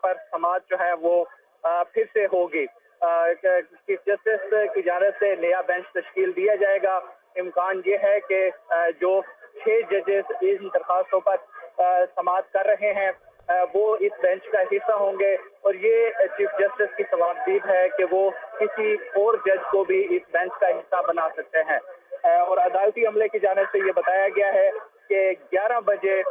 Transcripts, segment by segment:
पर समाअत जो है वो फिर से होगी। चीफ जस्टिस की जानिब से नया बेंच तश्कील दिया जाएगा। इम्कान ये है कि जो 6 जजेस इन दरखास्तों पर समाअत कर रहे हैं वो इस बेंच का हिस्सा होंगे और ये चीफ जस्टिस की सवाबदीद है कि वो किसी और जज को भी इस बेंच का हिस्सा बना सकते हैं। और अदालती अमले की जानिब से ये बताया गया है कि 11 बजे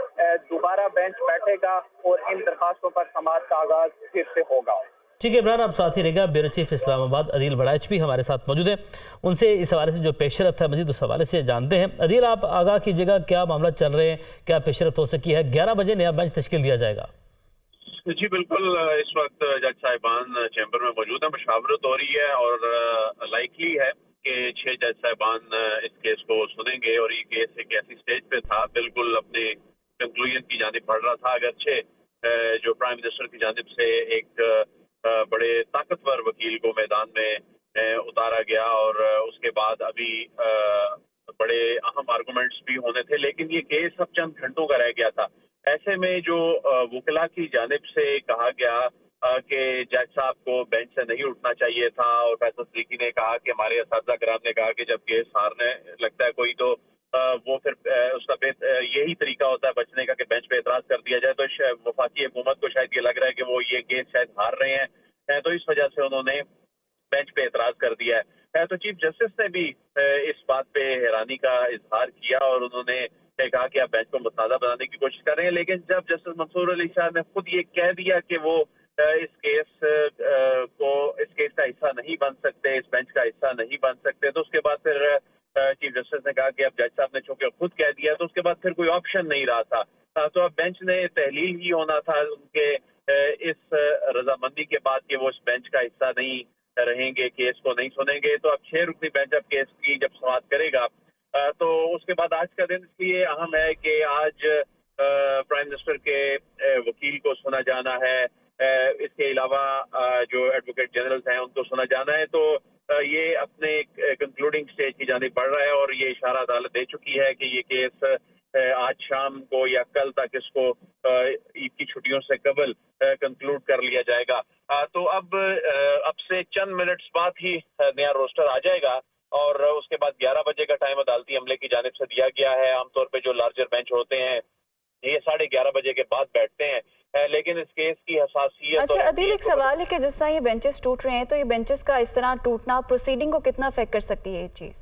दोबारा बेंच बैठेगा और इन दरखास्तों पर समाअत का आगाज फिर से होगा। ठीक है इमरान, आप साथ ही रहेगा। ब्यूरो चीफ इस्लामाबाद अदील बड़ाइच भी हमारे साथ मौजूद है, उनसे इस हवाले से जो पेशरफ्त है मजीद उस हवाले से जानते हैं। अदील, आप आगाह कीजिएगा, क्या मामला चल रहे हैं, क्या पेशरफ्त हो सकी है? 11 बजे नया बेंच तश्कील दिया जाएगा। जी बिल्कुल, इस वक्त जज साहिबान चैम्बर में मौजूद है, मशावरत हो रही है और लाइकली है कि 6 जज साहिबान इस केस को सुनेंगे और ये केस एक ऐसी स्टेज पे था, बिल्कुल अपने कंक्लूजन की जानिब बढ़ रहा था। अगरचे जो प्राइम मिनिस्टर की जानिब से एक बड़े ताकतवर वकील को मैदान में उतारा गया और उसके बाद अभी बड़े अहम आर्गूमेंट्स भी होने थे, लेकिन ये केस अब चंद घंटों का रह गया था। ऐसे में जो वकीला की जानिब से कहा गया कि जज साहब को बेंच से नहीं उठना चाहिए था और फैसल सिद्दीकी ने कहा कि हमारे असातिज़ा कराम ने कहा कि जब केस हारने लगता है कोई तो वो फिर उसका यही तरीका होता है बचने का कि बेंच पे एतराज कर दिया जाए। तो वफाकी हुकूमत को शायद ये लग रहा है कि वो ये केस शायद हार रहे हैं, तो इस वजह से उन्होंने बेंच पे एतराज कर दिया है। तो चीफ जस्टिस ने भी इस बात पे हैरानी का इजहार किया और उन्होंने कहा कि आप बेंच को मुतनाज़ा बनाने की कोशिश कर रहे हैं, लेकिन जब जस्टिस मंसूर अली शाह ने खुद ये कह दिया कि वो इस केस का हिस्सा नहीं बन सकते, इस बेंच का हिस्सा नहीं बन सकते, तो उसके बाद फिर चीफ जस्टिस ने कहा कि अब जज साहब ने चूंकि खुद कह दिया तो उसके बाद फिर कोई ऑप्शन नहीं रहा था। तो अब बेंच ने तहलील ही होना था उनके इस रजामंदी के बाद कि वो इस बेंच का हिस्सा नहीं रहेंगे, केस को नहीं सुनेंगे। तो अब 6 रुकनी बेंच अब केस की जब समाअत करेगा तो उसके बाद आज का दिन इसलिए अहम है कि आज प्राइम मिनिस्टर के वकील को सुना जाना है, इसके अलावा जो एडवोकेट जनरल्स हैं उनको सुना जाना है। तो ये अपने कंक्लूडिंग स्टेज की जानिब बढ़ रहा है और ये इशारा अदालत दे चुकी है कि ये केस आज शाम को या कल तक इसको ईद की छुट्टियों से कबल कंक्लूड कर लिया जाएगा। तो अब से चंद मिनट्स बाद ही नया रोस्टर आ जाएगा और उसके बाद 11 बजे का टाइम अदालती अमले की जानिब से दिया गया है। आमतौर पे जो लार्जर बेंच होते हैं ये 11:30 बजे के बाद बैठते हैं, लेकिन इस केस की हसासियत। अच्छा अदील, एक सवाल है कि जिस तरह ये बेंचेस टूट रहे हैं तो ये बेंचेस का इस तरह टूटना प्रोसीडिंग को कितना अफेक्ट कर सकती है ये चीज?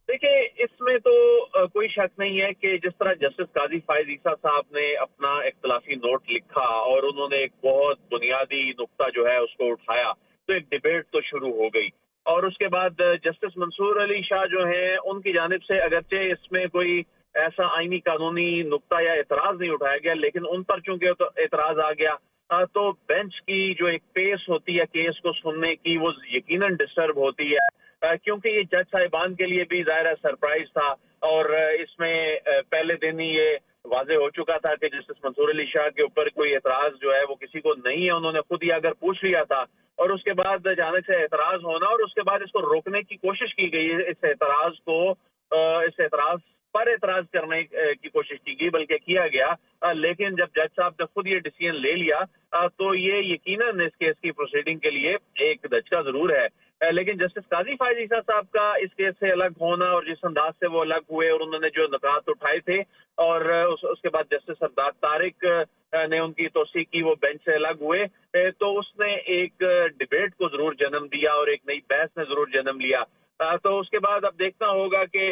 देखिए, इसमें तो कोई शक नहीं है कि जिस तरह जस्टिस काजी फायज ईसा साहब ने अपना इख्तलाफी नोट लिखा और उन्होंने एक बहुत बुनियादी नुक्ता जो है उसको उठाया, तो एक डिबेट तो शुरू हो गई। और उसके बाद जस्टिस मंसूर अली शाह जो हैं उनकी जानिब से अगरचे इसमें कोई ऐसा आईनी कानूनी नुक्ता या एतराज नहीं उठाया गया, लेकिन उन पर चूंकि तो एतराज आ गया तो बेंच की जो एक पेस होती है केस को सुनने की वो यकीनन डिस्टर्ब होती है, क्योंकि ये जज साहिबान के लिए भी ज़ाहिर सरप्राइज था और इसमें पहले दिन ही ये वाजे हो चुका था कि जस्टिस मंसूर अली शाह के ऊपर कोई एतराज जो है वो किसी को नहीं है। उन्होंने खुद ही अगर पूछ लिया था और उसके बाद अचानक से एतराज होना और उसके बाद इसको रोकने की कोशिश की गई, इस एतराज पर एतराज करने की कोशिश की गई, बल्कि किया गया, लेकिन जब जज साहब ने खुद ये डिसीजन ले लिया तो ये यकीनन इस केस की प्रोसीडिंग के लिए एक धचका जरूर है। लेकिन जस्टिस काजी फायज ईसा साहब का इस केस से अलग होना और जिस अंदाज से वो अलग हुए और उन्होंने जो नुकात उठाए थे और उसके बाद जस्टिस सरदार तारिक ने उनकी तोसी की, वो बेंच से अलग हुए, तो उसने एक डिबेट को जरूर जन्म दिया और एक नई बहस ने जरूर जन्म लिया। तो उसके बाद अब देखना होगा कि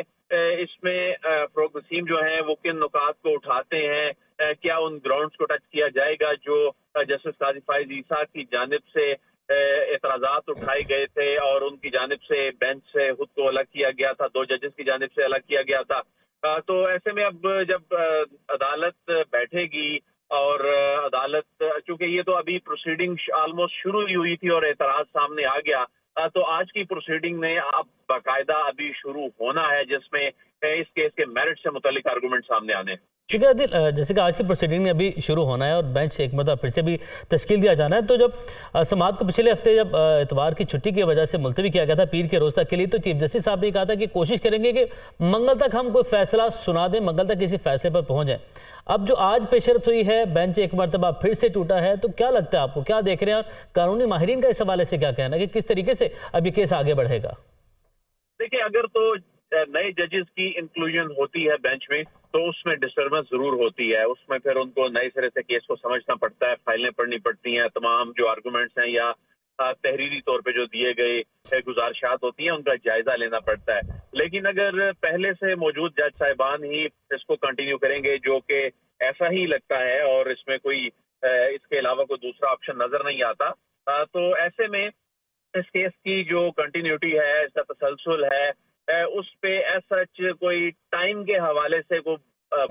इसमें फरोग नसीम जो हैं वो किन नुकात को उठाते हैं, क्या उन ग्राउंड्स को टच किया जाएगा जो जस्टिस काजी फायज ईसा की जानिब से एतराजात उठाए गए थे और उनकी जानिब से बेंच से खुद को अलग किया गया था, 2 जजेस की जानिब से अलग किया गया था। तो ऐसे में अब जब अदालत बैठेगी और अदालत, चूंकि ये तो अभी प्रोसीडिंग ऑलमोस्ट शुरू ही हुई थी और एतराज सामने आ गया, तो आज की प्रोसीडिंग में अब बाकायदा अभी शुरू होना है जिसमें इस केस के मेरिट से मुतालिक आर्गूमेंट सामने आने। ठीक है अदिल, जैसे कि आज की प्रोसीडिंग अभी शुरू होना है और बेंच एक मतलब फिर से भी तश्कील दिया जाना है, तो जब समाअत को पिछले हफ्ते जब इतवार की छुट्टी की वजह से मुलतवी किया गया था पीर के रोज तक के लिए, तो चीफ जस्टिस साहब ने कहा था कि कोशिश करेंगे कि मंगल तक हम कोई फैसला सुना दें, मंगल तक किसी फैसले पर पहुंच जाए। अब जो आज पेशरफ हुई है, बेंच एक मरतबा फिर से टूटा है, तो क्या लगता है आपको, क्या देख रहे हैं, और कानूनी माहिरीन का इस हवाले से क्या कहना है कि किस तरीके से अब ये केस आगे बढ़ेगा? देखिए, अगर तो नए जजेस की इंक्लूजन होती है बेंच में तो उसमें डिस्टर्बेंस जरूर होती है, उसमें फिर उनको नए सिरे से केस को समझना पड़ता है, फाइलें पढ़नी पड़ती हैं, तमाम जो आर्गूमेंट्स हैं या तहरीरी तौर पे जो दिए गए गुजारिशात होती हैं उनका जायजा लेना पड़ता है। लेकिन अगर पहले से मौजूद जज साहिबान ही इसको कंटिन्यू करेंगे, जो कि ऐसा ही लगता है और इसमें कोई इसके अलावा कोई दूसरा ऑप्शन नजर नहीं आता, तो ऐसे में इस केस की जो कंटिन्यूटी है, इसका तसलसल है, उस पे सच कोई टाइम के हवाले से कोई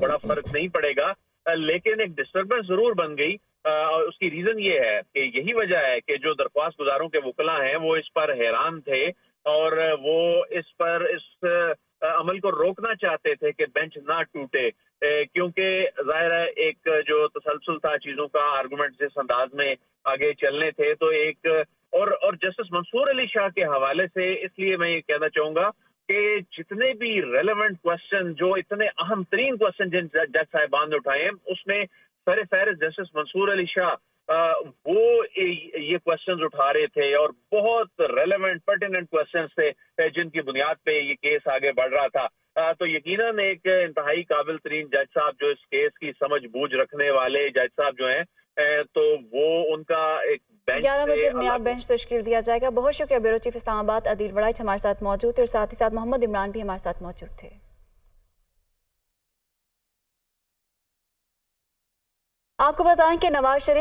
बड़ा फर्क नहीं पड़ेगा, लेकिन एक डिस्टर्बेंस जरूर बन गई। और उसकी रीजन ये है कि यही वजह है कि जो दरख्वास्त गुजारों के वकला हैं वो इस पर हैरान थे और वो इस अमल को रोकना चाहते थे कि बेंच ना टूटे, क्योंकि जाहिर है एक जो तसलसल था चीजों का, आर्गूमेंट जिस अंदाज में आगे चलने थे, तो एक और जस्टिस मंसूर अली शाह के हवाले से इसलिए मैं ये कहना चाहूंगा कि जितने भी रेलेवेंट क्वेश्चन, जो इतने अहम तरीन क्वेश्चन जिन जज साहिबान ने उठाए हैं, उसमें सर फहरिस्त जस्टिस मंसूर अली शाह वो ये क्वेश्चंस उठा रहे थे और बहुत रेलेवेंट पर्टिनेंट क्वेश्चंस थे जिनकी बुनियाद पे ये केस आगे बढ़ रहा था। तो यकीनन एक इंतहाई काबिल तरीन जज साहब, जो इस केस की समझ बूझ रखने वाले जज साहब जो हैं, तो वो उनका एक 11 बजे नया बेंच तश्कील दिया जाएगा। बहुत शुक्रिया ब्यूरो चीफ इस्लामाबाद अदील वड़ाइच हमारे साथ मौजूद थे, और साथ ही साथ मोहम्मद इमरान भी हमारे साथ मौजूद थे। आपको बताएं कि नवाज शरीफ